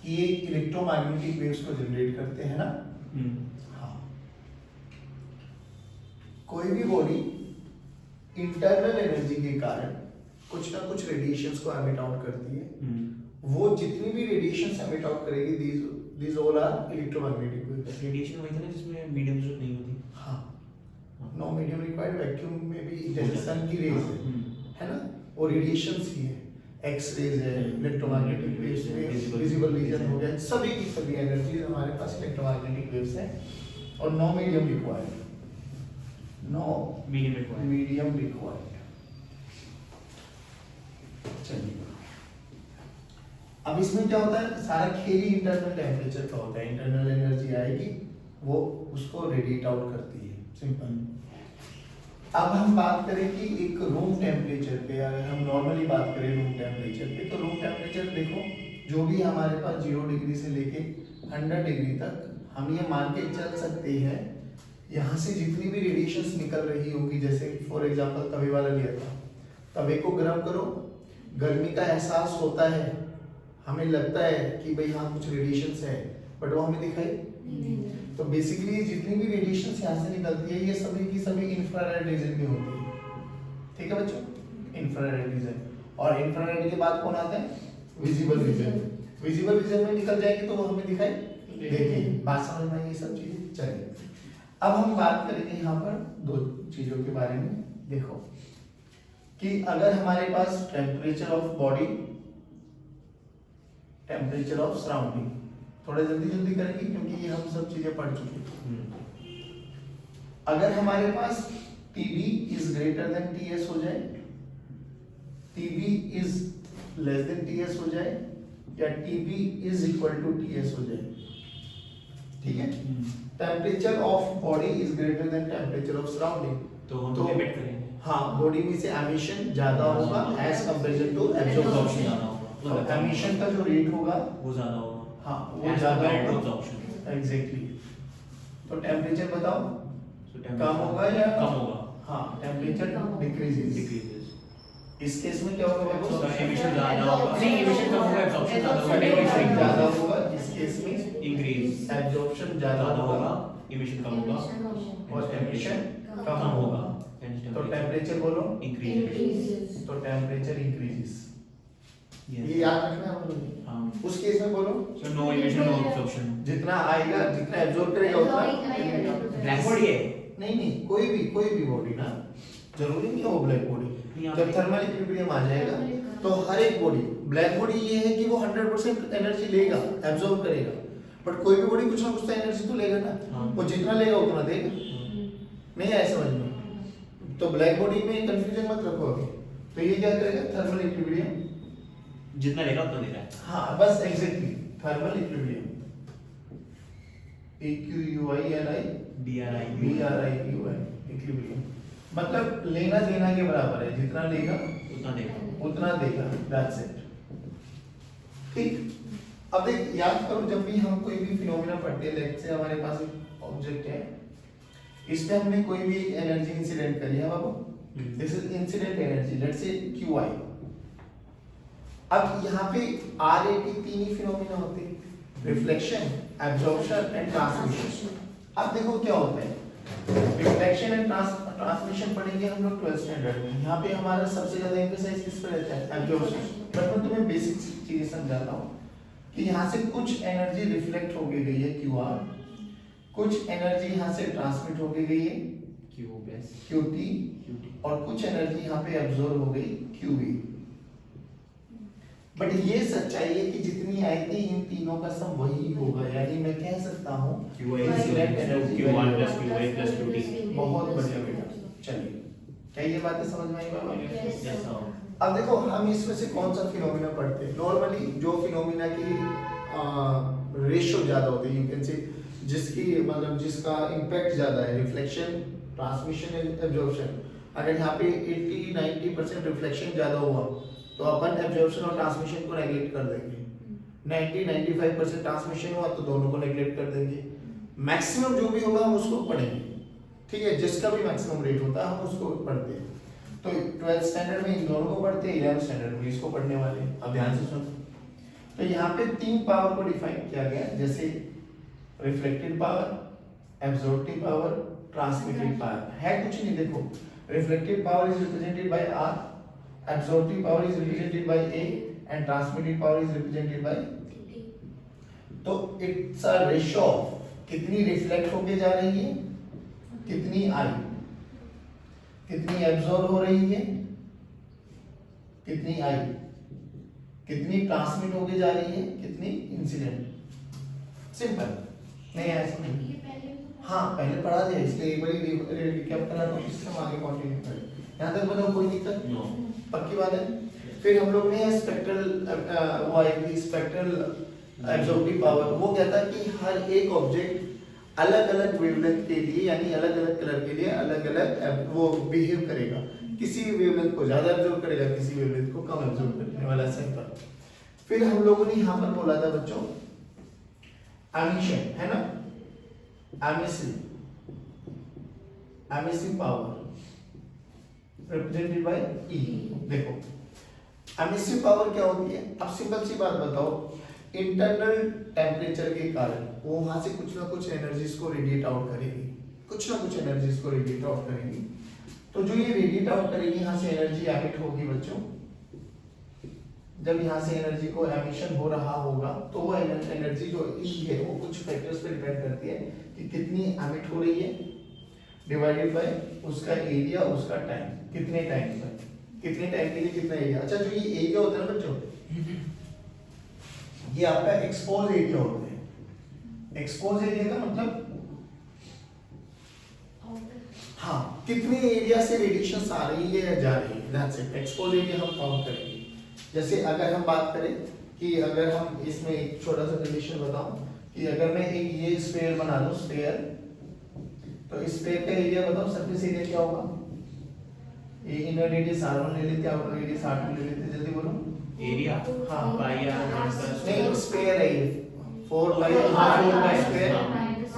कि ये electromagnetic waves को जनरेट करते हैं ना। हाँ, कोई भी बॉडी इंटरनल एनर्जी के कारण कुछ ना कुछ रेडिएशंस को एमिट आउट करती है। वो जितनी भी रेडिएशंस एमिट आउट करेगी these all are electromagnetic waves। Radiation वही था ना जिसमें मीडियम जरूरत नहीं होती। हाँ, नो मीडियम रिक्वायर्ड, वैक्यूम में भी जैसे सन की रेज है ना, वो रेडिएशंस ही है, एक्स रेज है, इलेक्ट्रोमैग्नेटिक वेव्स है, विजिबल रीजन हो गया, सभी की सभी एनर्जीज हमारे पास इलेक्ट्रोमैग्नेटिक वेव्स हैं। और no medium required, no medium required. चलिए, अब इसमें क्या होता है, सारा खेल ही इंटरनल टेम्परेचर का होता है। इंटरनल एनर्जी आएगी, वो उसको रेडिएट आउट करती है, सिंपल। अब हम बात करें कि एक रूम टेम्परेचर पे, अगर हम नॉर्मली बात करें रूम टेम्परेचर पे, तो रूम टेम्परेचर देखो, जो भी हमारे पास 0 डिग्री से लेके 100 डिग्री तक हम ये मान के चल सकते हैं, यहाँ से जितनी भी रेडिएशंस निकल रही होगी, जैसे फॉर एग्जांपल तवे वाला लिया था, तवे को गर्म करो, गर्मी का एहसास होता है, हमें लगता है कि भाई हाँ कुछ रेडिएशंस है, बट वो हमें दिखाई नहीं। तो बेसिकली जितनी भी रेडिएशंस यहाँ से निकलती है, ये सभी की सभी इंफ्रारेड रीजन में होती है। ठीक है बच्चों, इंफ्रारेड रीजन। और इंफ्रारेड के बाद कौन आता है, विजिबल रीजन। विजिबल रीजन में निकल जाएगी तो वो हमें दिखाई देगी। बात समझ में आई ये सब चीजें। चलिए, अब हम बात करेंगे यहाँ पर दो चीजों के बारे में। देखो कि अगर हमारे पास temperature of body, temperature of surrounding, थोड़ा जल्दी जल्दी करेंगे क्योंकि ये हम सब चीजें पढ़ चुके हैं। अगर हमारे पास TB is greater than TS हो जाए, TB is less than TS हो जाए, या TB is equal to TS हो जाए, ठीक है। Temperature of body is greater than temperature of surrounding, तो हम लिमिट करेंगे। हाँ, बॉडी में से एमिशन ज्यादा होगा एज कंपेरिजन टू एब्जॉर्प्शन ज्यादा होगा। तो एमिशन का जो रेट होगा वो ज्यादा होगा। हाँ, वो ज्यादा होगा। एग्जैक्टली। तो टेम्परेचर बताओ, कम होगा या कम होगा? हाँ, टेम्परेचर डिक्रीजेस। इस केस में क्या होगा बच्चों, एमिशन ज्यादा होगा। नहीं, एमिशन कम होगा, एब्जॉर्प्शन ज्यादा होगा। एमिशन ज्यादा होगा, इस केस में इंक्रीज, एब्जॉर्प्शन ज्यादा होगा, एमिशन कम होगा और एमिशन कम होगा। तो टेम्परेचर बोलो इंक्रीजेस। तो टेम्परेचर इंक्रीजेस, ये याद रखना है हम लोग। हाँ। उस केस में बोलो so no emission no absorption. जितना आएगा, जितना एब्जॉर्ब करेगा उतना। ब्लैक बॉडी है? नहीं, कोई भी बॉडी ना, जरूरी नहीं है वो ब्लैक बॉडी। जब थर्मल इक्विलिब्रियम आ जाएगा तो हर एक बॉडी, ब्लैक बॉडी ये है कि वो 100% एनर्जी लेगा, एब्जॉर्ब करेगा, बट कोई भी बॉडी कुछ ना कुछ तो एनर्जी तो लेगा ना। वो जितना लेगा उतना देगा, नहीं आया समझ में? तो ब्लैक बॉडी में कंफ्यूजन मत रखो अभी। तो ये क्या करेगा, थर्मल इक्विलिब्रियम जितना लेगा उतना दे रहा है। हाँ बस exactly, thermal equilibrium, EQUILI BRI equilibrium, मतलब लेना देना के बराबर है, जितना लेगा उतना देगा, दैट्स इट। ठीक। अब देख, याद करो, जब भी हम कोई भी फिनोमेना पढ़ते हैं, लेट्स से हमारे पास एक ऑब्जेक्ट है, इस पे हमने कोई भी एनर्जी इंसिडेंट करी है बाबू, this is incident energy, let's say QI। अब यहाँ पे RAT तीन ही फिनोमेना होते हैं, रिफ्लेक्शन, एब्जॉर्प्शन एंड ट्रांसमिशन। अब देखो क्या होता है, रिफ्लेक्शन एंड ट्रांसमिशन पढ़ेंगे हम लोग 12th स्टैंडर्ड में। यहाँ पे हमारा सबसे ज्यादा एम्फेसाइज किस पे रहता है, एब्जॉर्प्शन। बट मैं तुम्हें बेसिक चीजें समझाता हूँ कि यहाँ से कुछ एनर्जी रिफ्लेक्ट हो गई है QR, कुछ एनर्जी यहाँ से ट्रांसमिट हो गई है QT, और कुछ एनर्जी यहाँ पे एब्जॉर्ब हो गई QE। बट ये सच्चाई है कि जितनी आई थी इन तीनों का सम वही होगा, यानी मैं कह सकता हूँ Q1 plus QA plus QT। बहुत बढ़िया बेटा। चलिए, क्या ये बातें समझ में आई बाबा? Yes sir। अब देखो, हम इसमें से कौन सा फिनोमिना पढ़ते हैं, नॉर्मली जो फिनोमिना की रेशियो ज्यादा होती है, यू कैन से, जिसकी मतलब जिसका इम्पैक्ट ज्यादा है, रिफ्लेक्शन, ट्रांसमिशन एंड एब्जॉर्प्शन। अगर यहाँ पे 80-90% रिफ्लेक्शन ज्यादा हुआ तो अपन एब्जॉर्प्शन और ट्रांसमिशन को नेगलेक्ट कर देंगे, 90-95% ट्रांसमिशन हुआ तो दोनों को नेगलेक्ट कर देंगे। मैक्सिमम जो भी होगा हम उसको पढ़ेंगे, ठीक है, जिसका भी मैक्सिमम रेट होता है हम उसको पढ़ते हैं। तो 12th स्टैंडर्ड में इन दोनों को पढ़ते हैं, 11th स्टैंडर्ड में इसको पढ़ने वाले हैं। अब ध्यान से सुनो, तो यहाँ पे 3 पावर को डिफाइन किया गया है, जैसे reflected power, absorptive power, transmitted power. है कुछ नहीं, देखो reflected power is represented by R, absorptive power is represented by A and transmitted power is represented by. तो इट्स अ रेशियो ऑफ कितनी रिफ्लेक्ट होके जा रही है, कितनी आई, कितनी एब्जॉर्ब हो रही है, कितनी आई, कितनी ट्रांसमिट होके जा रही है, कितनी इंसिडेंट। सिंपल, नहीं ऐसा नहीं। हाँ पहले पढ़ा दिया, इसलिए एक बार रिकैप करा तो इससे हम आगे कंटिन्यू करें। यहाँ तक बताओ, कोई दिक्कत? नो। पक्की बात है। फिर हम लोग ने स्पेक्ट्रल वो आएगी, स्पेक्ट्रल एब्जॉर्बिंग पावर। वो कहता है कि हर एक ऑब्जेक्ट अलग अलग वेवलेंथ के लिए, यानी अलग अलग कलर के लिए अलग अलग वो बिहेव करेगा। किसी भी वेवलेंथ को ज्यादा एब्जॉर्ब करेगा, किसी वेवलेंथ को कम एब्जॉर्ब करने वाला। सिंपल। फिर हम लोगों ने यहाँ पर बोला था बच्चों एमिशन, है ना, emissive power represented by E। देखो एमिसिव पावर क्या होती है? अब सिंपल सी बात बताओ, इंटरनल टेम्परेचर के कारण वो वहां से कुछ ना कुछ एनर्जीज को रेडिएट आउट करेगी, कुछ ना कुछ एनर्जीज को रेडिएट आउट करेगी। तो जो ये रेडिएट आउट करेगी, यहाँ से एनर्जी एमिट होगी बच्चों। जब यहाँ से एनर्जी को एमिशन हो रहा होगा तो वो एनर्जी जो E है वो कुछ फैक्टर्स पे डिपेंड करती है कि कितनी एमिट हो रही है डिवाइडेड बाय उसका एरिया, उसका टाइम, कितने टाइम पर, कितने टाइम के लिए कितना एरिया। अच्छा जो ये एरिया होता है ना बच्चों, ये आपका एक्सपोज एरिया होता है। एक्सपोज एरिया का मतलब हाँ कितने एरिया से रेडिएशन आ रही है या जा रही है, दैट्स इट। एक्सपोज एरिया हम काउंट करेंगे। जैसे अगर हम बात करें कि अगर हम इसमें एक छोटा सा कंडीशन बताऊं कि अगर मैं एक ये स्फीयर बना लूं, स्फीयर, तो इस स्फीयर का एरिया बताओ, सरफेस एरिया क्या होगा? ये इनर रेडियस r1 ले लेते हैं, आउटर रेडियस r2 ले लेते हैं, जल्दी बोलो। एरिया हाँ पाई r नहीं, स्फीयर है ये 4 पाई r4 का स्क्वायर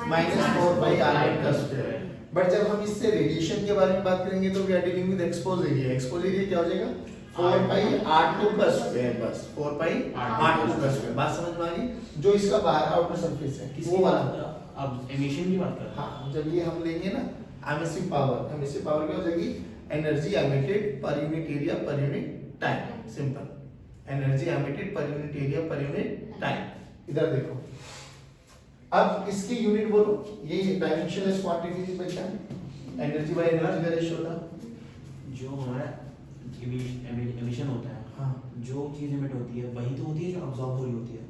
माइनस 4 पाई r1 का स्क्वायर। बट जब हम इससे रेडिएशन के बारे में बात करेंगे तो we are dealing with expose area. Expose area क्या हो जाएगा? 4 पाई r2 का स्क्वायर, बस 4 पाई r2 का स्क्वायर। बात समझ में आ गई? जो इसका बाहर आउटर सरफेस है किसी वो वाला। अब एमिशन की बात कर रहे हैं। हाँ जब ये हम लेंगे ना एमिसिव पावर, एमिसिव पावर क्या हो जाएगी? Energy emitted per unit area per unit time. Simple, energy emitted per unit area per unit time. इधर देखो, अब इसकी यूनिट बोलो, ये डायमेंशनलेस क्वांटिटी बचा एनर्जी बाय एनर्जी का रेशियो था। जो हमारा एमिशन होता है, हाँ जो चीज एमिट होती है वही तो होती है जो अब्सॉर्ब हो रही होती है।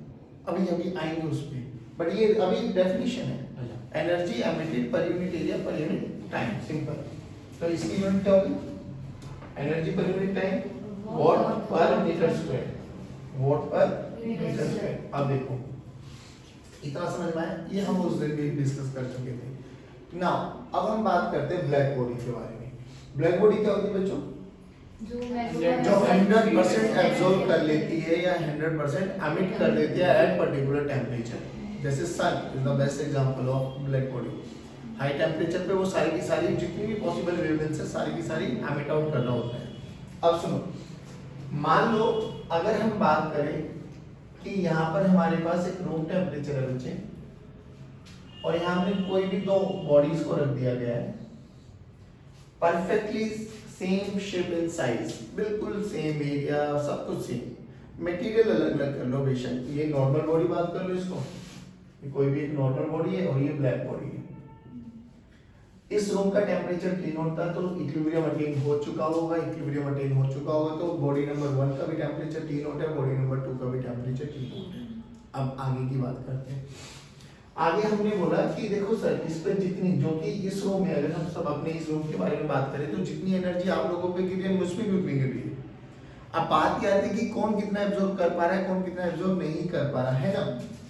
अभी अभी आएंगे उस पे, बट ये अभी डेफिनेशन है। अच्छा, energy emitted per unit area per unit time. Simple. तो इसकी यूनिट क्या होगी? Energy per unit time what पर मीटर स्क्वायर, वॉट पर मीटर स्क्वायर। अब देखो इतना समझ में आया? ये हम उस दिन भी डिस्कस कर चुके थे। नाउ अब हम बात करते हैं ब्लैक बॉडी के बारे में। ब्लैक बॉडी क्या होती है बच्चों? जो 100% एब्जॉर्ब कर लेती है या 100% एमिट कर देती है एट पर्टिकुलर टेम्परेचर। जैसे sun is the best example of black body. High temperature पे वो सारी की सारी जितनी भी पॉसिबल वेवलेंथ है सारी की सारी एमिट आउट करना होता है। अब सुनो, मान लो अगर हम बात करें कि यहाँ पर हमारे पास एक रूम टेम्परेचर है बच्चे, और यहाँ हमने कोई भी दो बॉडीज को रख दिया गया है, perfectly same shape and size, बिल्कुल सेम एरिया, सब कुछ सेम। मटेरियल अलग अलग कर लो बेशक, ये नॉर्मल बॉडी बात कर लो इसको, ये कोई भी एक नॉर्मल बॉडी है और ये ब्लैक बॉडी है। इस रूम का टेम्परेचर T नॉट था तो इक्विलिब्रियम अटेन हो चुका होगा, इक्विलिब्रियम अटेन हो चुका होगा तो बॉडी नंबर 1 का भी टेम्परेचर T नॉट है, बॉडी नंबर 2 का भी टेम्परेचर T नॉट है। अब आगे की बात करते हैं। आगे हमने बोला कि देखो सर, इस पे जितनी जो कि इस रूम में, अगर हम सब अपने इस रूम के बारे में बात करें तो जितनी एनर्जी आप लोगों पे गिरी है मुझ पे भी उतनी गिरी है। अब बात क्या आती है कि कौन कितना एब्जॉर्ब कर पा रहा है, कौन कितना एब्जॉर्ब नहीं कर पा रहा है ना।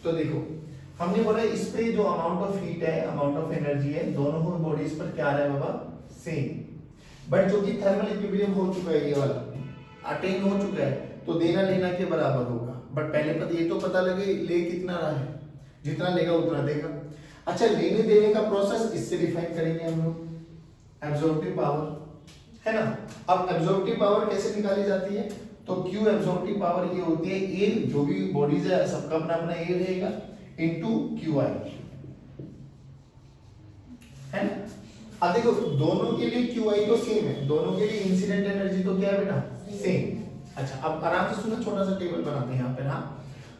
तो देखो हमने बोला इस पे जो अमाउंट ऑफ हीट है, अमाउंट ऑफ एनर्जी है, दोनों बॉडीज पर क्या आ रहा है बाबा? सेम। बट जो कि थर्मल इक्विलिब्रियम हो चुका है, ये वाला अटेन हो चुका है, तो देना लेना के बराबर होगा। बट पहले पता ये तो पता लगे ले कितना रहा है, जितना लेगा उतना देगा। अच्छा, लेने देने का प्रोसेस इससे डिफाइन करेंगे हम लोग, एब्जॉर्प्टिव पावर, है ना। अब एब्जॉर्प्टिव पावर कैसे निकाली जाती है? तो Q एब्जॉर्प्टिव पावर ये होती है A, जो भी बॉडीज है सबका अपना अपना A रहेगा इनटू QI, है ना। अब देखो दोनों के लिए QI तो सेम है, दोनों के लिए इंसिडेंट एनर्जी तो क्या है बेटा, सेम। अच्छा अब आराम से सुनो, छोटा सा टेबल बनाते हैं यहाँ पे ना।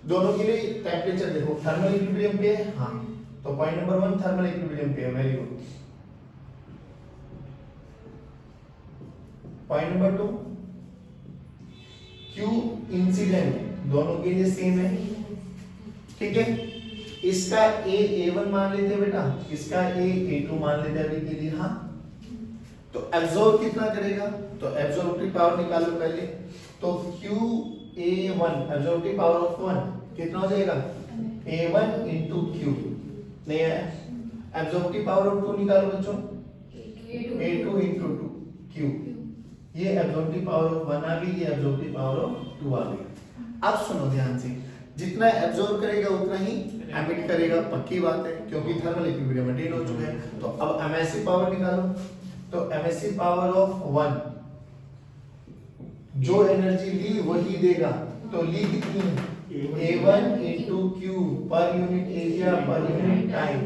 दोनों के लिए टेम्परेचर देखो, थर्मल इक्विलिब्रियम पे है, हाँ तो पॉइंट नंबर 1 थर्मल इक्विलिब्रियम पे है, very good. Point number 2 Q incident दोनों के लिए सेम है, ठीक है। इसका A1 मान लेते हैं बेटा, इसका A2 मान लेते हैं अभी के लिए, हाँ। तो एब्जॉर्ब कितना करेगा, तो एब्जॉर्प्टिव पावर निकालो पहले। तो QA1 एब्जॉर्प्टिव पावर ऑफ 1 कितना हो जाएगा, A1 इंटू Q, नहीं आया। एब्जॉर्प्टिव पावर ऑफ 2 निकालो बच्चों, A2 इंटू Q, ये एब्जॉर्प्टिव पावर ऑफ 1 आ गई, ये एब्जॉर्प्टिव पावर ऑफ 2 आ गई। अब सुनो ध्यान से, जितना एब्जॉर्ब करेगा उतना ही एमिट करेगा, पक्की बात है, क्योंकि थर्मल इक्विलिब्रियम अटेन हो चुका है। तो अब एमएससी पावर निकालो, तो एमएससी पावर ऑफ 1 जो एनर्जी ली वही देगा, तो ली कितनी है, A1 into Q per unit area per unit time.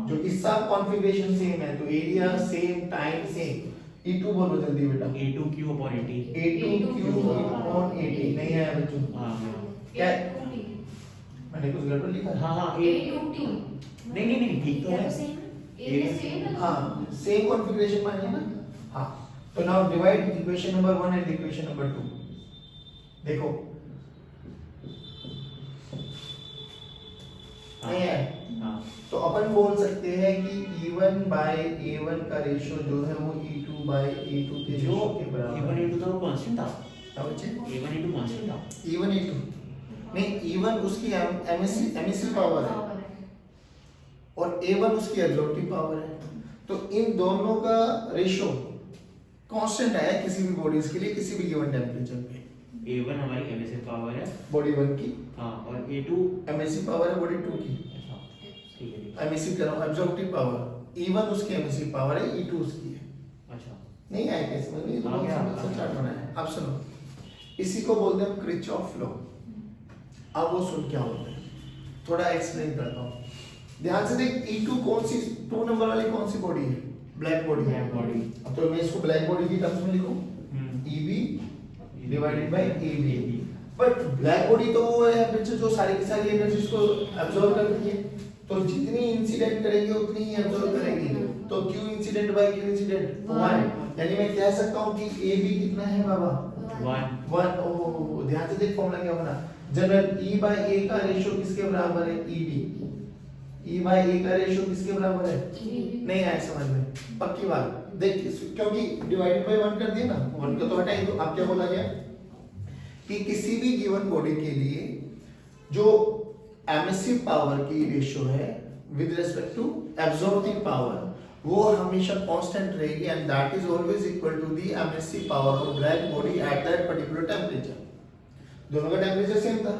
जो इसका कॉन्फ़िगरेशन सेम है तो area same time same. E2 बोलो जल्दी बेटा, A2Q upon 80, A2Q upon 80 नहीं आया बच्चों, क्या मैंने कुछ गड़बड़ लिखा है? हाँ A2T, नहीं ठीक तो है, हाँ सेम कॉन्फ़िगरेशन मानिए ना, हाँ। तो now divide equation number 1 and equation number 2, देखो नहीं है, तो अपन बोल सकते हैं कि E1 by A1 का रेशियो जो है वो E2 by A2 के रेशियो के बराबर है। A1 into तो कांस्टेंट था, क्या बच्चे, A1 into कांस्टेंट था, E1 E2 नहीं, E1 उसकी एमिसिव पावर है और A1 उसकी एब्जॉर्प्टिव पावर है। तो इन दोनों का रेशियो कांस्टेंट है किसी भी बॉडीज के लिए किसी भी गिवन टेंपरेचर पे। A1 हमारी एमिसिव पावर है, बॉडी 1 की, हाँ, और A2 एमिसिव पावर है बॉडी 2 की। अच्छा ठीक है, एमिसिव कह रहा हूं, एब्जॉर्प्टिव पावर E1 उसकी एमिसिव पावर है, E2 उसकी है। अच्छा नहीं आया क्या समझ में, हाँ, तो सब चार्ट बनाया है। अब सुनो, इसी को बोलते हैं किरचॉफ लॉ। अब वो सुन क्या होता है, थोड़ा एक्सप्लेन करता हूँ, ध्यान से देख। E2 कौन सी 2 नंबर वाली कौन सी बॉडी है, ब्लैक बॉडी है। ब्लैक बॉडी, अब तो मैं इसको ब्लैक बॉडी की टर्म्स में लिखूं, EB divided by AB। But black body तो वो है बच्चे जो सारी की सारी एनर्जी को अब्सॉर्ब करती है, तो जितनी इंसिडेंट करेंगे उतनी ही अब्सॉर्ब करेंगी। तो Q incident by Q incident 1, यानी मैं कह सकता हूं कि AB कितना है बाबा, 1। ओह ध्यान से देख, फॉर्मूला क्या बना, जनरल E बाय A का रेशियो किसके बराबर है, EB। E बाय A का रेशियो किसके बराबर है, नहीं आया समझ में, पक्की बात देख, क्योंकि डिवाइडेड बाय 1 कर दिया ना, 1 को तो हटाई, तो अब क्या बोला गया कि किसी भी गिवन बॉडी के लिए जो एमिसिव पावर की रेशियो है with respect to absorptive power वो हमेशा कांस्टेंट रहेगी, and that is always equal to the emissive power of black body at that particular temperature. दोनों का टेंपरेचर सेम था,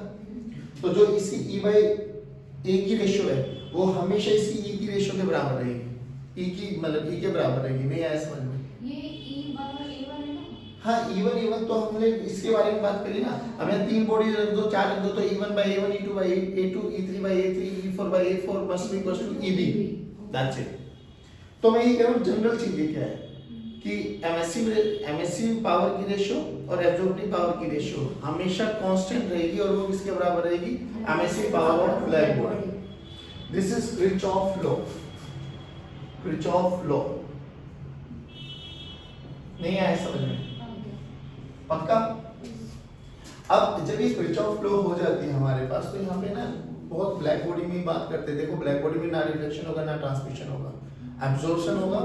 तो जो इसकी E बाय A की रेशियो है वो हमेशा इसकी E की रेशियो के बराबर रहेगी, E की मतलब E के बराबर रहेगी। नहीं आया समझ में, ये E बराबर A1 है ना, हाँ E1 तो हमने इसके बारे में बात करी ना। अब यहाँ 3 बॉडी रख दो, 4 रख दो, तो E1 by A1, E2 by A2, E3 by A3, E4 by A4 must be equals to EB, that's it। तो मैं ये कह रहा हूँ जनरल चीजें क्या है कि एमिसिव पावर की रेशियो और एब्जॉर्प्टिव पावर की रेशियो हमेशा कांस्टेंट रहेगी, और वो किसके बराबर रहेगी, emissive power of black body. This is Kirchhoff law, Kirchhoff law. नहीं आया समझ में, पक्का। अब जब ये किरचॉफ लॉ हो जाती है हमारे पास, तो यहाँ पे ना बहुत ब्लैक बॉडी में बात करते हैं। देखो ब्लैक बॉडी में ना रिफ्लेक्शन होगा ना ट्रांसमिशन होगा, एब्जॉर्प्शन होगा,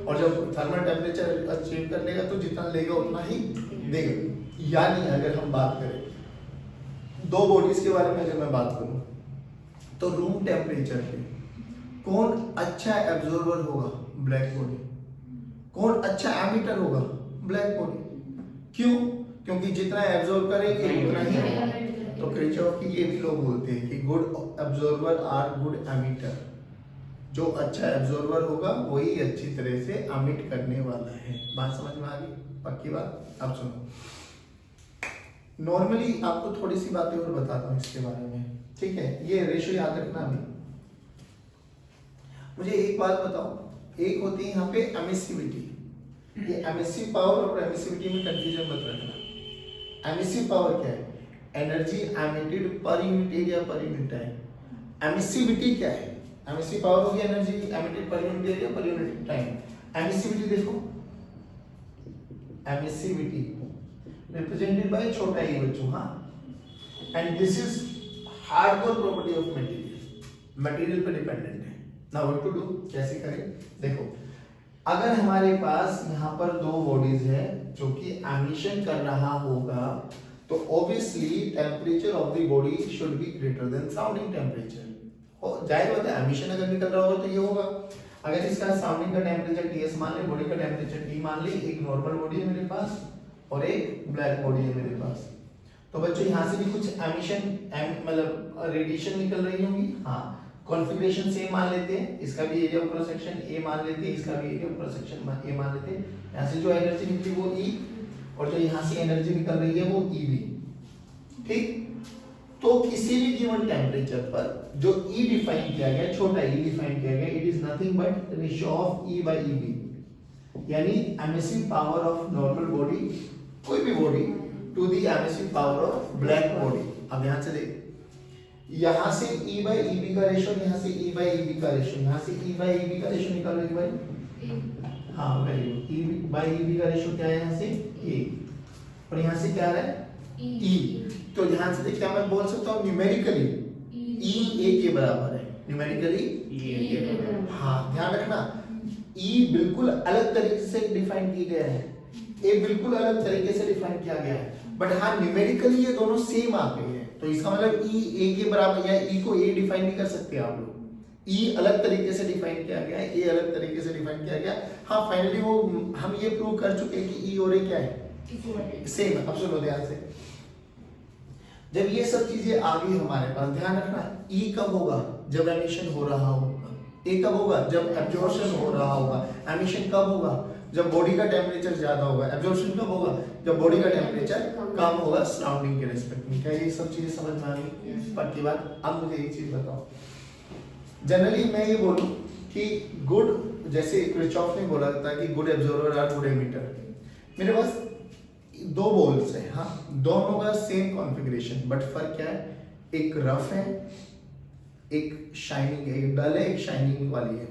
और जब थर्मल टेम्परेचर अचीव कर लेगा तो जितना लेगा उतना ही देगा। यानी अगर हम बात करें 2 बॉडीज के बारे में, अगर मैं बात करूं तो रूम टेम्परेचर पे कौन अच्छा एब्जॉर्बर होगा, ब्लैक बॉडी। कौन अच्छा एमिटर होगा, ब्लैक बॉडी। क्यों, क्योंकि जितना एब्जॉर्ब करेंगे उतना ही। तो किरचॉफ की ये भी लोग बोलते हैं कि good absorber are good emitter. जो अच्छा एब्जॉर्बर होगा वही अच्छी तरह से एमिट करने वाला है। बात समझ में आ गई, पक्की बात। अब सुनो, नॉर्मली आपको थोड़ी सी बातें और बताता हूँ इसके बारे में, ठीक है? ये रेशियो याद रखना अभी। मुझे एक बात बताओ, एक होती है यहाँ पे एमिसिविटी, ये एमिसिव पावर और एमिसिविटी में कंफ्यूजन मत रखना। एमिसिव पावर क्या है? Energy emitted per unit area per unit time. Emissivity क्या है? एमिसिव पावर होगी energy emitted per unit area per unit time. Emissivity देखो, एमिसिविटी represented by छोटा ई बच्चों, हाँ, and this is hardcore property of material, material पे dependent है। now what to do, कैसे करें? देखो, अगर हमारे पास यहाँ पर दो बॉडीज है जो कि एमिशन कर रहा होगा, तो obviously temperature of the body should be greater than sounding temperature। जाहिर बात है, एमिशन अगर निकल रहा होगा तो ये होगा। अगर इसका साउंडिंग का टेम्परेचर Ts मान ले, बॉडी का टेम्परेचर T मान ले, एक नॉर्मल बॉडी है मेरे पास और एक ब्लैक बॉडी है मेरे पास, तो बच्चों यहाँ से भी कुछ एमिशन मतलब रेडिएशन निकल रही होंगी। हाँ, कॉन्फ़िगरेशन सेम मान लेते हैं, इसका भी area of cross section A मान लेते हैं, इसका भी area of cross section A मान लेते हैं। यहाँ से जो एनर्जी निकली वो E और जो यहाँ से एनर्जी निकल रही है वो EV, ठीक? तो किसी भी गिवन टेम्परेचर पर जो E डिफाइन किया गया, छोटा E डिफाइन किया गया, it is nothing but ratio of E by EV, यानी emissive power of normal body, कोई भी body, to the emissive power of black body. अब यहाँ से देख, यहाँ से E by EV का रेशियो, यहाँ से E by EV का रेशियो, यहाँ से E by EV का रेशियो निकालोगे भाई? हाँ, very good. E by EV का रेशियो क्या है यहाँ से? A, और यहाँ से क्या आ रहा है? E। तो ध्यान से देख, क्या मैं बोल सकता हूँ न्यूमेरिकली E A के बराबर है, न्यूमेरिकली E A के बराबर। हाँ, ध्यान रखना, E बिल्कुल अलग तरीके से डिफाइन किया गया है, A बिल्कुल अलग तरीके से डिफाइन किया गया है, बट हाँ न्यूमेरिकली ये दोनों सेम आते हैं। तो इसका मतलब E A के बराबर, या E को A डिफाइन नहीं कर सकते आप लोग। E अलग तरीके से डिफाइन किया गया है, A अलग तरीके से डिफाइन किया गया। हाँ, फाइनली वो हम ये प्रूव कर चुके हैं कि E और A क्या है? सेम है। अब सुनो ध्यान से, जब ये सब चीजें आ गई हमारे पास, ध्यान रखना, E कब होगा? जब एमिशन हो रहा होगा। A कब होगा? जब एब्जॉर्प्शन हो रहा होगा। एमिशन कब होगा? जब बॉडी का टेम्परेचर ज्यादा होगा। एब्जॉर्प्शन कब होगा? जब बॉडी का टेम्परेचर कम होगा सराउंडिंग के रिस्पेक्ट में। क्या ये सब चीजें समझ में आ गई? पक्की बात। अब मुझे एक चीज बताओ, जनरली मैं ये बोलूं कि गुड, जैसे क्रिचॉफ ने बोला था कि good absorber are good emitter. मेरे पास दो बॉल्स हैं, हाँ, दोनों का सेम कॉन्फ़िगरेशन, बट फर्क क्या है? एक रफ है, एक शाइनिंग है, एक डल है, एक शाइनिंग वाली है।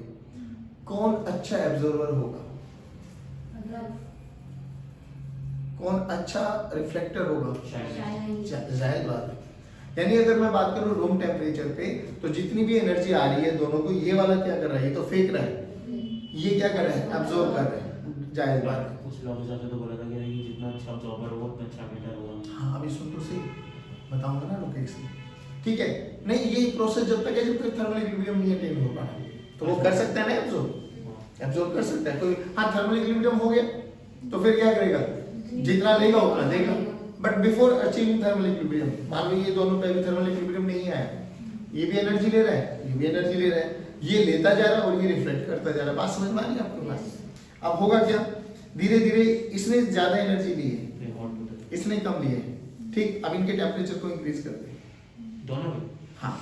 कौन अच्छा एब्जॉर्बर होगा? कौन अच्छा रिफ्लेक्टर होगा? जाहिर बात है। यानी अगर मैं बात करूं रूम टेम्परेचर पे, तो जितनी भी एनर्जी आ रही है दोनों को, ये वाला क्या कर रहा है? ये तो फेंक रहा है, ये क्या कर रहा है? एब्जॉर्ब कर रहा है। जाहिर बात है। कुछ लोगों ने तो बोला था कि ये जितना अच्छा ऑब्जर्वर होगा उतना अच्छा मीटर होगा। हाँ, अभी सुन तो सही, बताऊंगा ना लोकेशन, ठीक है? नहीं, ये प्रोसेस जब तक है जब तक थर्मल इक्विलिब्रियम नहीं अटेन होगा, तो वो कर सकता है ना एब्जॉर्ब कर सकता है कोई। हाँ, थर्मल इक्विलिब्रियम हो गया तो फिर क्या करेगा? जितना लेगा उतना देगा। But before achieving thermal equilibrium, मान लो ये दोनों पे अभी थर्मल इक्विलिब्रियम नहीं आया, ये भी एनर्जी ले रहा है, ये भी एनर्जी ले रहा है, ये लेता जा रहा है और ये रिफ्लेक्ट करता जा रहा है। बात समझ में आ रही है आपके पास? अब होगा क्या? धीरे धीरे इसने ज्यादा एनर्जी ली है, इसने कम ली है, ठीक? अब इनके टेम्परेचर को इंक्रीज करते हैं दोनों में। हाँ,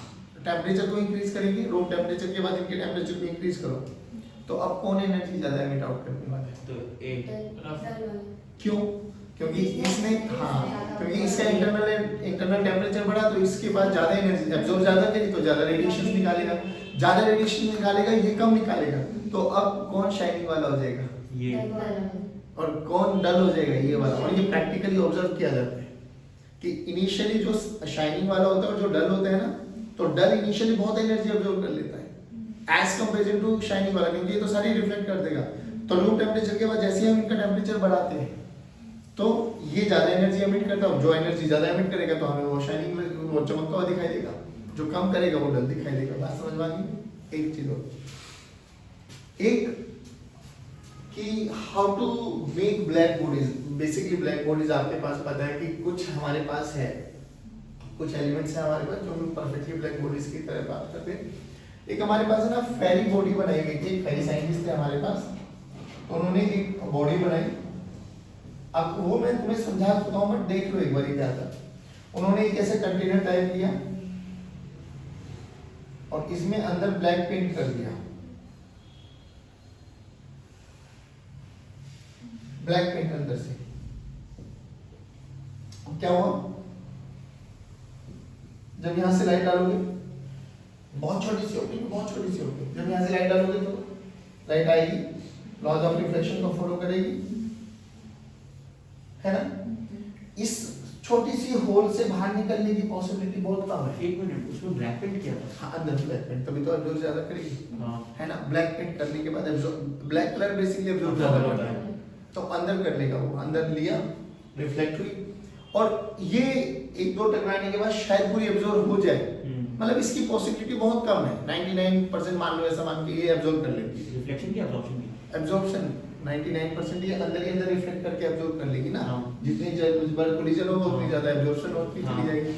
टेम्परेचर को इंक्रीज करेंगे, रूम टेम्परेचर के बाद इनके टेम्परेचर को इंक्रीज करो, तो अब कौन एनर्जी ज्यादा एमिट आउट करने वाला है? तो एक क्यों? क्योंकि इसने, हाँ, क्योंकि इसका इंटरनल टेम्परेचर बढ़ा, तो इसके पास ज्यादा एनर्जी एब्जॉर्ब ज्यादा करेगी, तो ज्यादा रेडिएशन निकालेगा, ज्यादा रेडिएशन निकालेगा, ये कम निकालेगा। तो अब कौन शाइनिंग वाला हो जाएगा? ये। और कौन डल हो जाएगा? ये वाला। और ये प्रैक्टिकली ऑब्जर्व किया जाता है कि इनिशियली जो शाइनिंग वाला होता है और जो डल होता है ना, तो डल इनिशियली बहुत एनर्जी ऑब्जर्व कर लेता है एज कंपेयर टू शाइनिंग वाला, क्योंकि ये तो सारी रिफ्लेक्ट कर देगा। तो रूम टेम्परेचर के बाद जैसे ही हम इनका टेम्परेचर बढ़ाते हैं, तो ये ज्यादा एनर्जी एमिट करता है, जो एनर्जी ज्यादा एमिट करेगा तो हमें वो शाइनिंग में वो चमकता हुआ दिखाई देगा, जो कम करेगा वो डल दिखाई देगा। बात समझ में आ गई? एक चीज और, एक कि how to make black bodies. Basically black bodies आपके पास पता है कि कुछ हमारे पास है, कुछ एलिमेंट्स है हमारे पास जो हम परफेक्टली ब्लैक बॉडीज की तरह बात करते हैं। एक हमारे पास है ना फेरी बॉडी बनाई गई थी, फेरी साइंटिस्ट थे हमारे पास, तो उन्होंने एक बॉडी बनाई। अब वो मैं तुम्हें समझा चुका हूँ, बट देख लो एक बार क्या था। उन्होंने एक ऐसे कंटेनर टाइप लिया और इसमें अंदर ब्लैक पेंट कर दिया, ब्लैक पेंट अंदर से। अब क्या हुआ, जब यहां से लाइट डालोगे, बहुत छोटी सी ओपनिंग, बहुत छोटी सी ओपनिंग, जब यहां से लाइट डालोगे तो लाइट आएगी, लॉज ऑफ रिफ्लेक्शन को फॉलो करेगी, है ना। इस छोटी सी होल से बाहर निकलने की पॉसिबिलिटी बहुत कम है। एक मिनट, उसमें ब्लैक पेंट किया था? हाँ, अंदर ब्लैक पेंट, तभी तो एब्जॉर्ब ज्यादा करेगी, हाँ। है ना। ब्लैक पेंट करने के बाद absorb, black colour basically absorb ज्यादा करता है, तो अंदर कर लेगा वो, अंदर लिया, रिफ्लेक्ट हुई, और ये एक दो टकराने के बाद शायद पूरी एब्जॉर्ब हो जाए, मतलब इसकी पॉसिबिलिटी बहुत कम है। 99% मान लो, ऐसा मान के ये एब्जॉर्ब कर लेगी। रिफ्लेक्शन की एब्जॉर्प्शन की? एब्जॉर्प्शन 99% ये अंदर ही अंदर रिफ्लेक्ट करके एब्जॉर्ब कर लेगी ना। हाँ। जितनी ज्यादा कोलिजन होगा उतनी ज्यादा एब्जॉर्प्शन होती हाँ। चली जाएगी,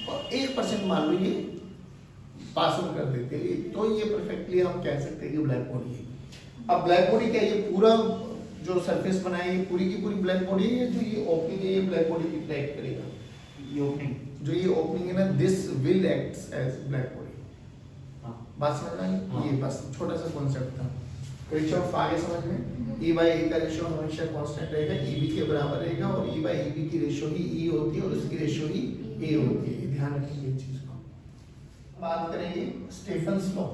और 1% मान लो ये पास ऑन कर देते हैं, तो ये परफेक्टली हम कह सकते हैं कि ब्लैक बॉडी है। अब ब्लैक बॉडी क्या है, ये पूरा जो सरफेस बना है ये पूरी की पूरी ब्लैक बॉडी है, जो ये ओपनिंग है ये ब्लैक बॉडी की ट्रैक करेगा। ये ओपनिंग, जो ये ओपनिंग है ना, this will acts as black body. हाँ। बात समझ में आई? हाँ। ये बस छोटा सा कॉन्सेप्ट था। रेशियो ऑफ आगे समझ में, E by A का रेशियो हमेशा कांस्टेंट रहेगा, EB के बराबर रहेगा, और E by EB की रेशियो ही E होती है और उसकी रेशियो ही A होती है। ध्यान रखेंगे इस चीज को। बात करेंगे स्टीफन्स लॉ।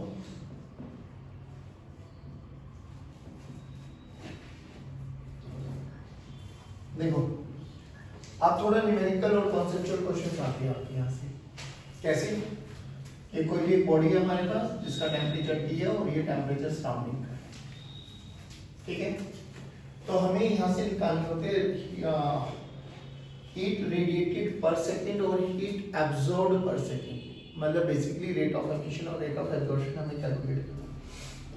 देखो, आप थोड़ा न्यूमेरिकल और कॉन्सेप्चुअल क्वेश्चन आते हैं आपके यहाँ से। कैसे कि कोई एक बॉडी है हमारे पास जिसका टेम्परेचर T है और ये टेम्परेचर सराउंडिंग का है, ठीक है। तो हमें यहाँ से निकालने होते हैं हीट रेडिएटेड पर सेकंड और हीट एब्जॉर्ब्ड पर सेकंड, मतलब बेसिकली रेट ऑफ एमिशन और रेट ऑफ एब्जॉर्प्शन हमें कैलकुलेट करना है।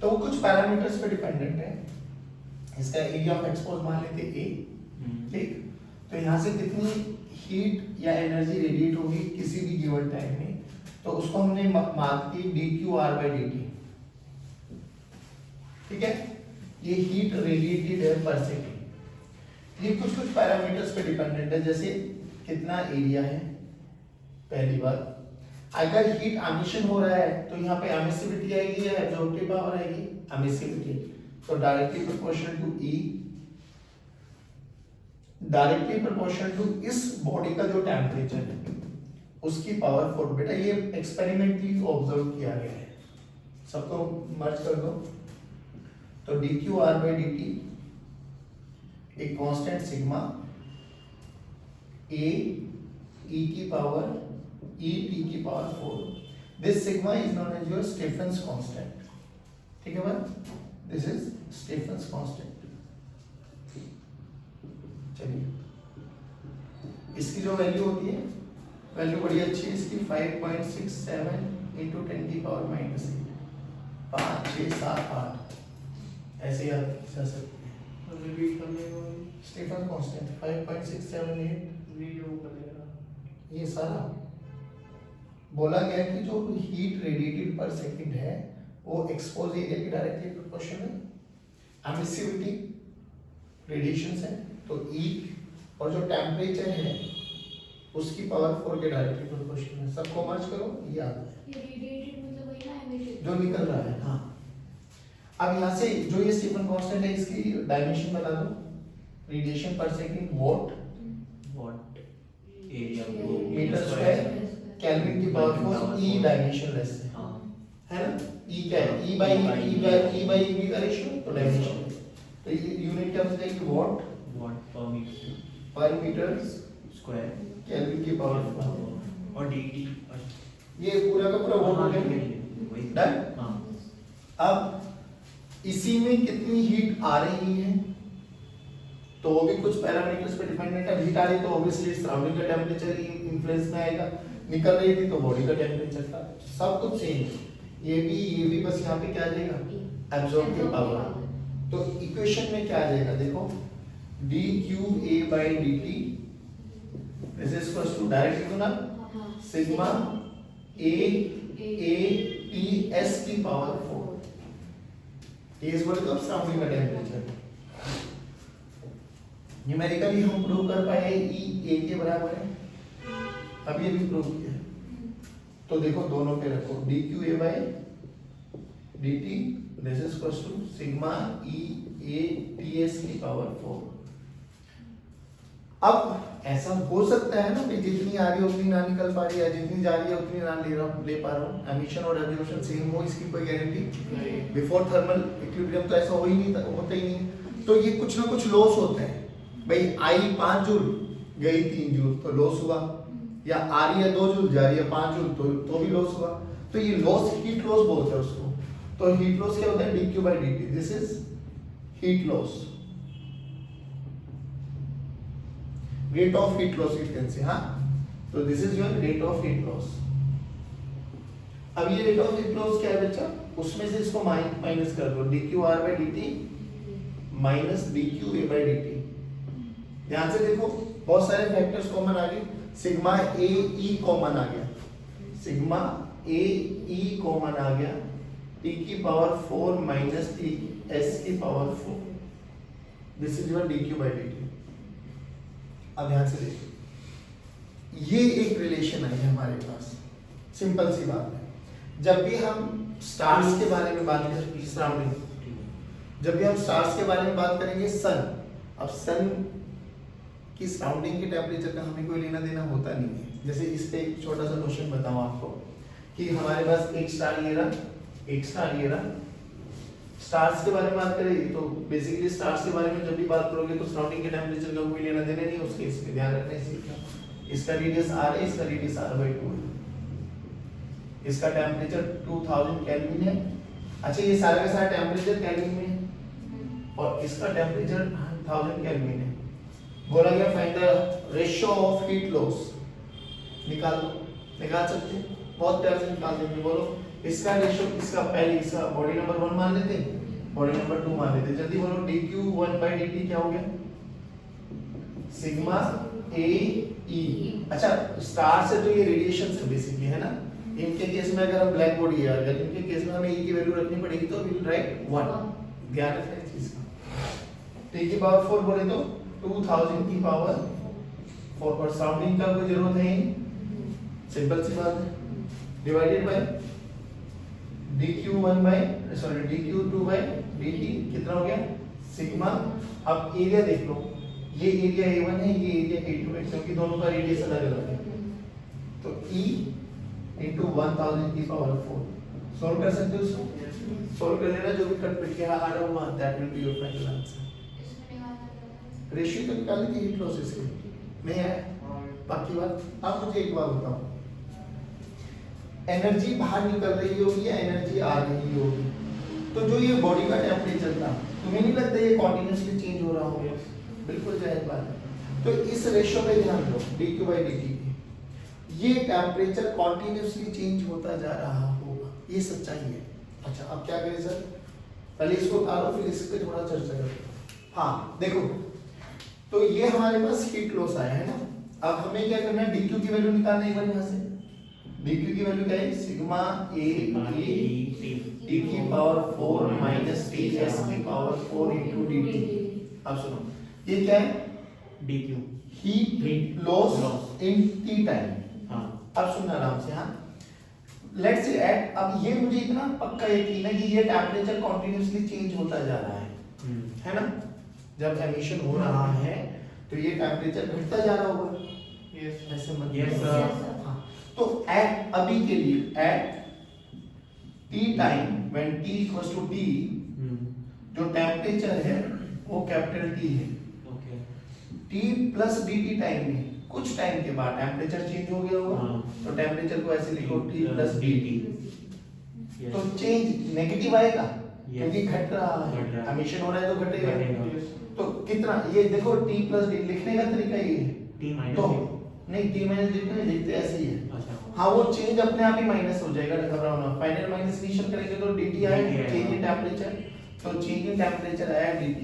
तो वो कुछ पैरामीटर्स पे डिपेंडेंट है। इसका एरिया ऑफ एक्सपोज मान लेते A, ठीक। तो यहाँ से कितनी हीट या एनर्जी रेडिएट होगी किसी भी गिवन टाइम में, तो उसको हमने मार्क की dQr/dt, ठीक है। ये हीट रेडिएटेड है पर सेकंड। ये कुछ पैरामीटर्स पे डिपेंडेंट है, जैसे कितना एरिया है, पहली बात। अगर हीट एमिशन हो रहा है तो यहाँ पे एमिसिविटी आएगी या एब्जॉर्प्टिव पावर आएगी, एमिसिविटी, तो directly proportional to E, directly proportional to इस बॉडी का जो टेम्परेचर है उसकी पावर 4। बेटा ये एक्सपेरिमेंटली ऑब्जर्व किया गया है, सबको मर्ज कर दो। तो dQr/dt एक कांस्टेंट सिग्मा A e की पावर E t की power 4, this sigma is known as your Stefan's constant, ठीक है भाई, दिस इज स्टीफन्स कांस्टेंट। चलिए, इसकी जो वैल्यू होती है, वैल्यू बड़ी अच्छी है इसकी, 5.67 × 10⁻⁻8, 5 6 7 8 ऐसे ही आप जा सकते हैं। रिपीट करने को स्टीफन कांस्टेंट 5.678, वीडियो करेगा। ये सारा बोला गया कि जो हीट रेडिएटेड पर सेकंड है वो एक्सपोज एरिया की डायरेक्टली प्रोपोर्शनल है। एमिसिविटी रेडिएशन है तो E, और जो टेम्परेचर है उसकी पावर 4 के डायरेक्टली प्रोपोर्शनल है। सबको मर्ज करो, ये आ गया ये रेडिएटेड मतलब वही ना, एमिटेड जो निकल रहा है। हाँ, अब यहाँ से जो ये स्टीफन कांस्टेंट है इसकी डायमेंशन बता दो, radiation per second watt area metre square kelvin की पावर 4, E डायमेंशन लेस है, हाँ। है ना। E क्या है, E by EB का रेशियो, तो डायमेंशन, तो ये यूनिट क्या बन जाएगी, वॉट पर मीटर स्क्वायर केल्विन की पावर 4, और dt ये पूरा का पूरा वॉट हो गया। डन। हाँ। अब इसी में कितनी हीट आ रही है तो वो भी कुछ पैरामीटर्स पे डिपेंडेंट है। हीट आ रही तो ऑब्वियसली सराउंडिंग का टेम्परेचर इन्फ्लुएंस में आएगा, निकल रही थी तो बॉडी का टेम्परेचर था, सब कुछ सेम है। ये भी बस यहाँ पे क्या आ जाएगा, एब्जॉर्प्टिव पावर। तो इक्वेशन में क्या आ जाएगा, देखो dQA/dt this is equals to direct equal sigma A/T/S की पावर 4। T बोले तो सराउंडिंग का टेम्परेचर। न्यूमेरिकली हम प्रूव कर पाए E A के बराबर है, अब ये भी प्रूव किया है। तो देखो दोनों पे रखो dqa by dt this is equals to sigma e a ts की पावर 4। अब ऐसा हो सकता है ना कि जितनी आ रही है उतनी ना निकल पा रही है, जितनी जा रही है उतनी ना ले पा रहा हूँ, एमिशन और एब्जॉर्प्शन सेम हो, इसकी कोई गारंटी नहीं। बिफोर थर्मल इक्विलिब्रियम तो ऐसा हो ही नहीं, होता ही नहीं। तो ये कुछ ना कुछ लॉस होते हैं भाई। आई 5 जूल गई 3 जूल तो लॉस हुआ, या आ रही है 2 जूल जा रही है 5 जूल तो भी लॉस हुआ। तो ये लॉस हीट लॉस बोलते हैं उसको। तो हीट लॉस क्या होता है dq by dt, this is heat loss, rate of heat loss you can say, हाँ। तो this is your rate of heat loss। अब ये rate of heat loss क्या है बच्चा, उसमें से इसको माइनस कर दो, dqr by dt minus dqa by dt। ध्यान से देखो बहुत सारे फैक्टर्स कॉमन आ गए, सिग्मा ए ई कॉमन आ गया, सिग्मा ए ई कॉमन आ गया, t की पावर 4 माइनस t s की power 4, this is your dq by dt। अब ध्यान से देखिए, ये एक रिलेशन है हमारे पास, सिंपल सी बात है। जब भी हम स्टार्स के बारे में बात करेंगे, सराउंडिंग, जब भी हम स्टार्स के बारे में बात करेंगे, सन, अब सन की सराउंडिंग के टेम्परेचर का हमें कोई लेना देना होता नहीं है। जैसे इस पे एक छोटा सा क्वेश्चन बताऊं आपको कि हमारे पास एक स्टार ये रहा, एक स्टार ये रहा। स्टार्स के बारे में बात करें तो बेसिकली स्टार्स के बारे में जब भी बात करोगे तो सराउंडिंग के टेम्परेचर का कोई लेना देना नहीं, उसके इसमें ध्यान रखना है। इसका रेडियस r है, इसका रेडियस r/2 है, इसका टेम्परेचर 2000 केल्विन है। अच्छा ये सारा का सारा टेम्परेचर केल्विन में है और इसका टेम्परेचर 1000 केल्विन है। बोला गया find the ratio of heat loss, निकाल दो, निकाल सकते हैं, बहुत प्यार से निकाल देंगे। बोलो इसका रेशियो, इसका पहले इसका बॉडी नंबर 1 मान लेते हैं, बॉडी नंबर 2 मान लेते हैं। जल्दी बोलो dq1 by dt क्या हो गया, सिग्मा a e। अच्छा स्टार से तो ये रेडिएशन से बेसिकली है ना, इनके केस में अगर हम ब्लैक बॉडी है, अगर इनके केस में हमें e की वैल्यू रखनी पड़ेगी तो विल राइट 1, ध्यान रखना इस चीज का। t की पावर 4 बोले तो 2000 की पावर 4 पर सराउंडिंग का कोई जरूरत है नहीं, सिंपल सी बात है, divided by dq1 by sorry dq2 by dt कितना हो गया सिग्मा। अब एरिया देख लो, ये एरिया a1 है, ये एरिया a2 है, क्योंकि दोनों का रेडियस अलग अलग है। तो e into 1000 की पावर 4 सॉल्व कर सकते हो उसको, सॉल्व कर लेना, जो भी कट पिट के आ रहा होगा that will be your final answer. Ratio तो निकाल ली हीट लॉसेस के नहीं है। बाकी बात, अब मुझे एक बात बताओ, एनर्जी बाहर निकल रही होगी या एनर्जी आ रही होगी, तो जो ये बॉडी का टेम्परेचर था, तुम्हें नहीं लगता ये कॉन्टिन्यूसली चेंज हो रहा होगा? बिल्कुल जायज बात है। तो इस रेशियो पे ध्यान दो dq by dt, ये टेम्परेचर कॉन्टिन्यूसली चेंज होता जा रहा होगा, ये सच्चाई है। अच्छा अब क्या करें सर, पहले इसको उतारो फिर इस पे थोड़ा चर्चा करें। हाँ देखो, तो ये हमारे पास हीट लॉस आया है ना, अब हमें क्या करना है, dq की वैल्यू निकालना है एक बार यहाँ से। dq की वैल्यू क्या है, सिग्मा a t की पावर 4 माइनस t s की पावर 4 into dt। अब सुनो ये क्या है, dq heat loss in t time. हाँ अब सुनना आराम से, हाँ लेट्स से एट, अब ये मुझे इतना पक्का यकीन है कि ये टेम्परेचर कंटीन्यूअसली चेंज होता जा रहा है ना। जब एमिशन हो रहा है तो ये टेम्परेचर घटता जा रहा होगा, यस ऐसे मत Yes, sir. हाँ तो एट अभी के लिए at t time when t equals to t, जो टेम्परेचर है वो कैपिटल T है। Okay t plus dt time में कुछ टाइम के बाद टेम्परेचर चेंज हो गया होगा, तो टेम्परेचर को ऐसे लिखो t प्लस dt। तो चेंज नेगेटिव आएगा क्योंकि घट रहा है, एमिशन हो रहा है तो घटेगा। तो कितना, ये देखो t प्लस डी लिखने का तरीका ये है, t माइनस तो नहीं t माइनस लिखने लिखते ऐसे ही है। अच्छा हाँ वो चेंज अपने आप ही माइनस हो जाएगा, घबराओ ना। फाइनल माइनस इनिशियल करेंगे तो dt आएगा, चेंज इन टेम्परेचर, तो चेंज इन टेम्परेचर आया dt।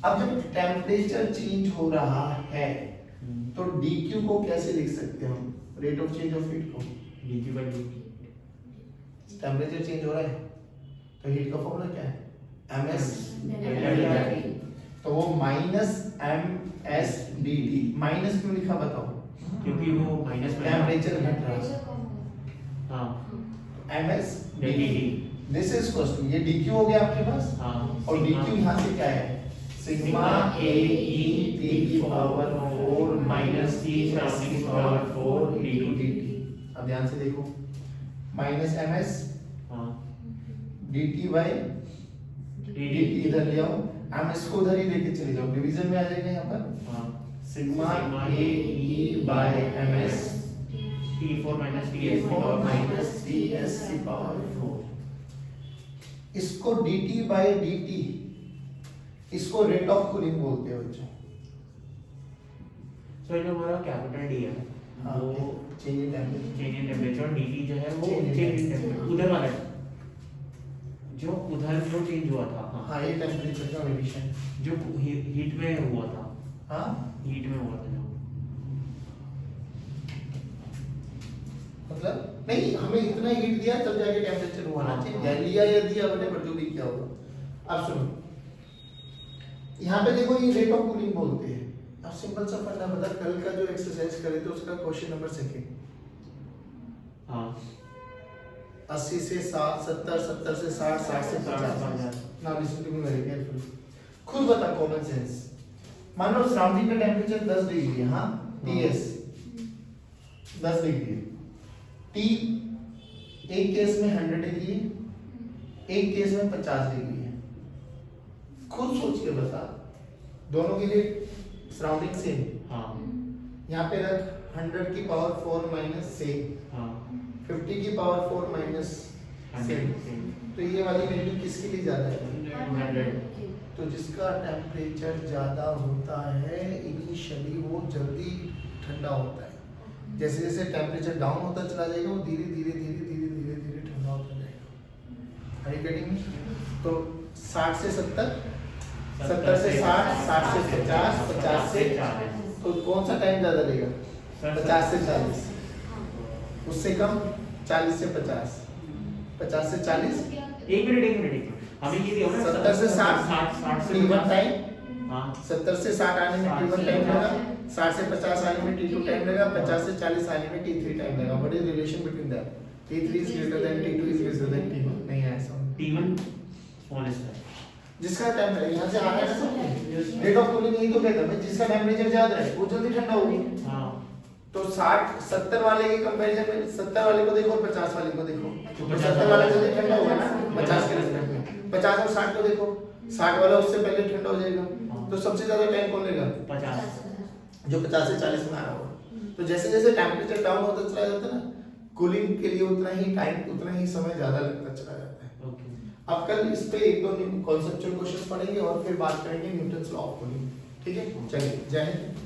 अब जब टेम्परेचर चेंज हो रहा है तो dq को कैसे लिख सकते हैं हम, rate of change of heat को, dq by dt। Temperature change हो रहा है तो हीट का फॉर्मूला क्या है, ms Delta T। तो वो माइनस ms dt। माइनस क्यों लिखा बताओ, क्योंकि वो माइनस में है। टेम्परेचर घट रहा है। टेम्परेचर कम होगा। हाँ ms dt this is equal to ये dq हो गया आपके पास, हाँ और dq यहाँ से क्या है, सिग्मा a e t की पावर 4 माइनस t सराउंडिंग की पावर 4 into dt। अब ध्यान से देखो, माइनस ms हाँ dt by dt इधर ले आओ, ms को उधर ही लेके चले जाओ, डिवीजन में आ जाएगा यहाँ पर हाँ sigma a e by ms t4 minus ts की T4 पावर माइनस ts की पावर 4। इसको dt by dt, इसको रेट ऑफ कूलिंग बोलते हैं बच्चों। सो जो हमारा कैपिटल डी है वो change in temperature, change in temperature, dt जो है वो Change in change in temperature उधर वाला है जो उधर जो चेंज हुआ था। हाँ हाँ ये टेम्परेचर का वेरिएशन। जो हीट में हुआ था, हाँ हीट में हुआ था जो मतलब नहीं, हमें इतना हीट दिया तब जाके टेम्परेचर हुआ ना हाँ। चाहिए, लिया या दिया whatever जो भी किया होगा। अब सुनो, यहाँ पे देखो ये रेट ऑफ कूलिंग बोलते हैं। अब सिंपल सा फंडा बता, कल का जो एक्सरसाइज करे थे उसका क्वेश्चन नंबर 2 हाँ 80 से 60, 70, 70 से 60, 60 से 50। Now listen to me very carefully, खुद बता कॉमन सेंस। मान लो सराउंडिंग का टेम्परेचर 10 डिग्री है, हाँ टीएस 10 डिग्री है, टी एक केस में 100 डिग्री है, एक केस में 50 डिग्री है। खुद सोच के बता, दोनों के लिए सराउंडिंग सेम। हाँ यहाँ पे रख 100 की पावर 4 माइनस सेम, हाँ 50 की पावर 4 माइनस सेम। तो ये वाली वैल्यू किसके लिए ज्यादा है? तो जिसका टेम्परेचर ज्यादा होता है इनिशियली वो जल्दी ठंडा होता है। जैसे जैसे टेम्परेचर डाउन होता चला जाएगा वो धीरे धीरे धीरे धीरे धीरे धीरे ठंडा होता जाएगा। Are you getting me? तो 60 से 70, 70 से 60, 60 से 50, 50 से 40। तो कौन सा टाइम ज्यादा लेगा? 50 से 40। उससे कम 40 से 50, 50 से 40, एक मिनट हमें ये दिया ना 70 से 60 60 से T1 टाइम, हाँ 70 से 60 आने में T1 टाइम लगा, 60 से 50 आने में T2 टाइम लगा, 50 से 40 आने में T3 टाइम लगा। What is relation between that? T3 is greater then T2 is greater then T1। नहीं है ऐसा। T1 स्मॉलेस्ट है जिसका टेम्परेचर यहाँ से आ रहा है ना, रेट ऑफ कूलिंग यही तो कहता है, जिसका टेम्परेचर ज्यादा है वो जल्दी ठंडा होगा। हाँ तो 60 70 वाले के कंपैरिजन में 70 वाले को देखो और 50 वाले को देखो, तो तो 70 वाला जल्दी ठंडा होगा ना 50 के रिस्पेक्ट में। 50 और 60 को देखो, 60 वाला उससे पहले ठंडा हो जाएगा। तो सबसे ज्यादा टाइम कौन लेगा? 50 जो 50 से 40 में आ रहा होगा। तो जैसे जैसे टेम्परेचर डाउन होता चला जाता है ना, कूलिंग के लिए उतना ही टाइम, उतना ही समय ज्यादा लगता चला जाता है। ओके अब कल इस पे एक दो कॉन्सेप्चुअल क्वेश्चंस पढ़ेंगे और फिर बात करेंगे न्यूटन्स लॉ ऑफ कूलिंग। ठीक है, चलिए जय हिंद।